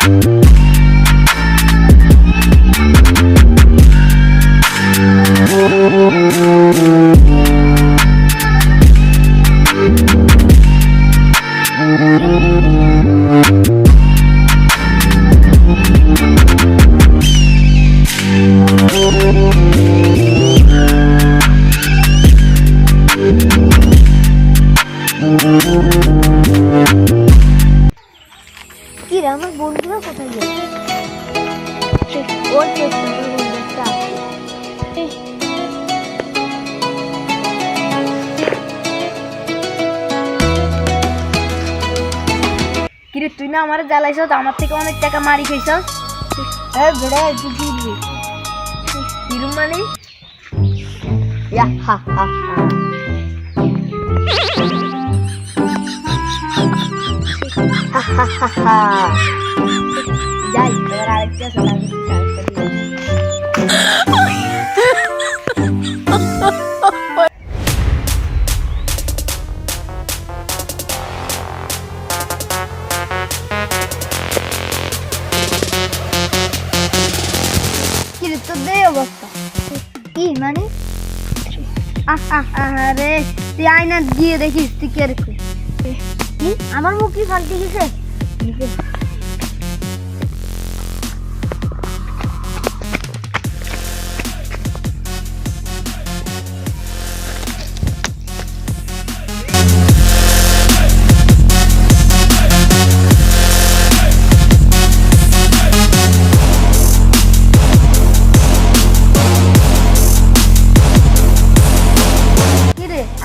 কি রে আমার বন্ধুরা কোথায় গেছে? ওর বন্ধুটা কিরে তুই না আমার জ্বালাইছ, আমার থেকে অনেক টাকা মারি খাইছ। হ্যাঁ বেড়া তুই ফিরবি কিরম মানে? যাই এবার আরেকটা আছে তোর দে অবস্থা কি মানে? আরে তুই আয়না দিয়ে দেখিস তুই কে রেখে কি আমার মুখ কি ফালতে গেছে?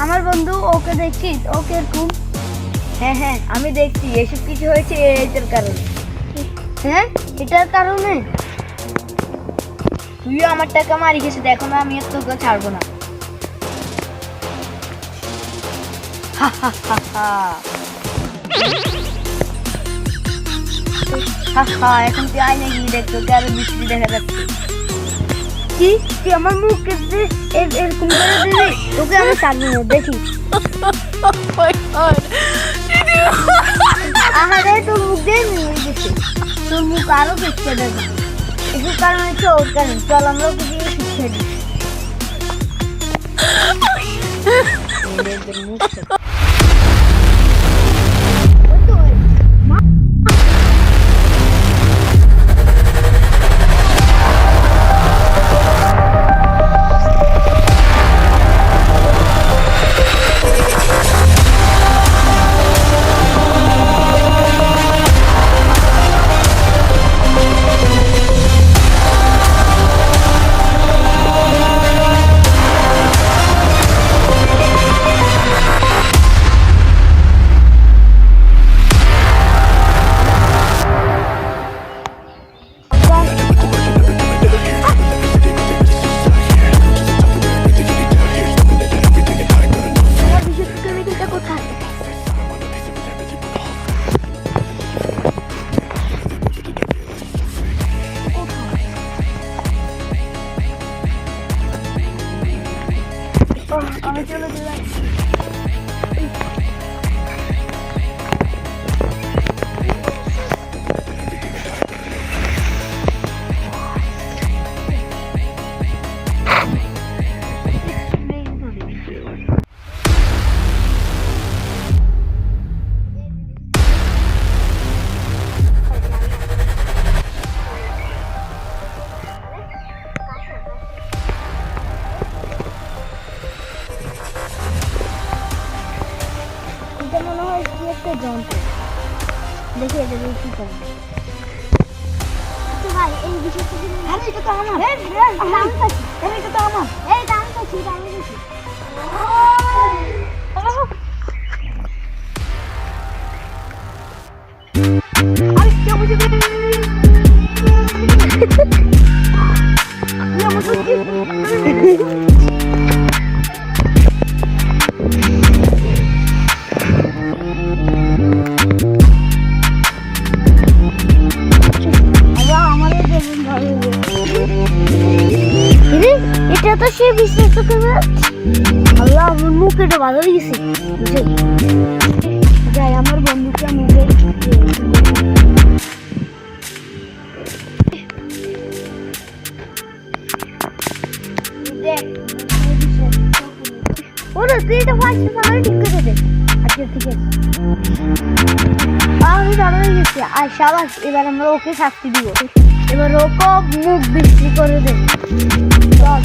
আমার বন্ধু ওকে দেখছিস, ওকে এরকম? হ্যাঁ হ্যাঁ আমি দেখছি, এসব কিছু হয়েছে এটার কারণে। হ্যাঁ এটার কারণে তুইও আমার টাকা মারি গেছে, দেখো না আমি আর তোকে ছাড়বো না। এখন তুই আয় নাকি দেখ, তোকে আরো বৃষ্টি দেখা যাচ্ছে। কি তুই আমার মুখ এরকম করে দিবি? তোকে আমি ছাড়বো না, দেখি। আহারে তোর মুখ দিয়ে নিয়ে গেছে, তোর মুখ আরো পিছিয়ে দেবে। এসব কারণ হচ্ছে ওর কারণ। চল আমরা ওকে দিয়ে পিছিয়ে দিই। আমি চলে দিলাম। মনে হয় কি একটা যন্ত্র, দেখি এটা দিয়ে কি করে। আচ্ছা ভাই এই বিষয়টা কি? আরে এটা তো আমার। এটা তো আমার। এই দাম তো ঠিক আমি দিছি। আরে কি বুঝি কি আমার তো কি এটা তো সে বিশ্বাস করবে। আল্লাহ আমার মুখ এটা ভালো লেগেছে। যাই আমার বন্ধুকে মুখে আমার ঠিক করে দে। আচ্ছা ঠিক আছে, আমি ভালো হয়ে গেছি। আর সাবাস, এবার আমরা ওকে শাস্তি দিব। এবার ওকে মুখ বৃষ্টি করে দেব। চল।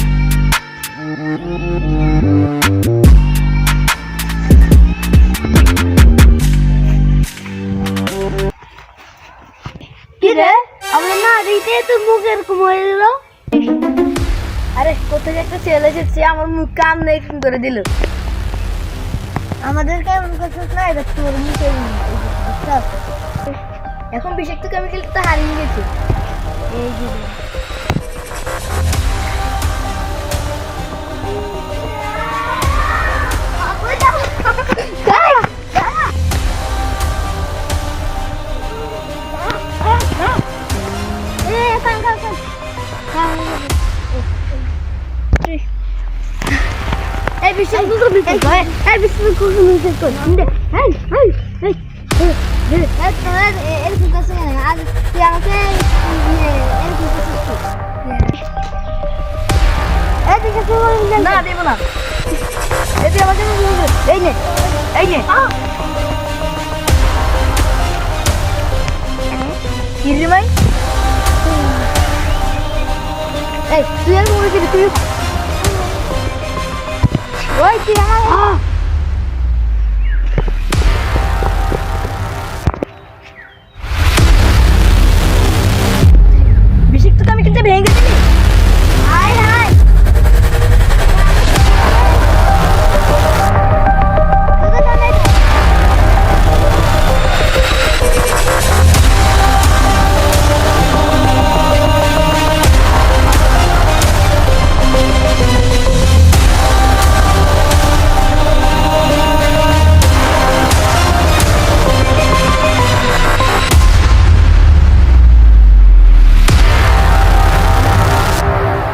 কি রে, আমরা না দিতে তোর মুখ এরকম হয়ে গেল। আরে কোথায় একটা ছেলে এসেছে, আমার মুখ কান এরকম করে দিল। আমাদের কেমন করছিস না, এবার তোর মুখে এখন বিষাক্ত কেমিক্যাল তো হারিয়ে গেছে। এই যে এই বিষয় এই বিষয় কখন হয়েছে তোর এরকম কাছে আজ তুই আমাকে এরকম না দেবো না, এতে আমাকে এই নে, এই নে। কি রে ভাই, এই তুই আর মরে যাবি, তুই ওই তুই আমার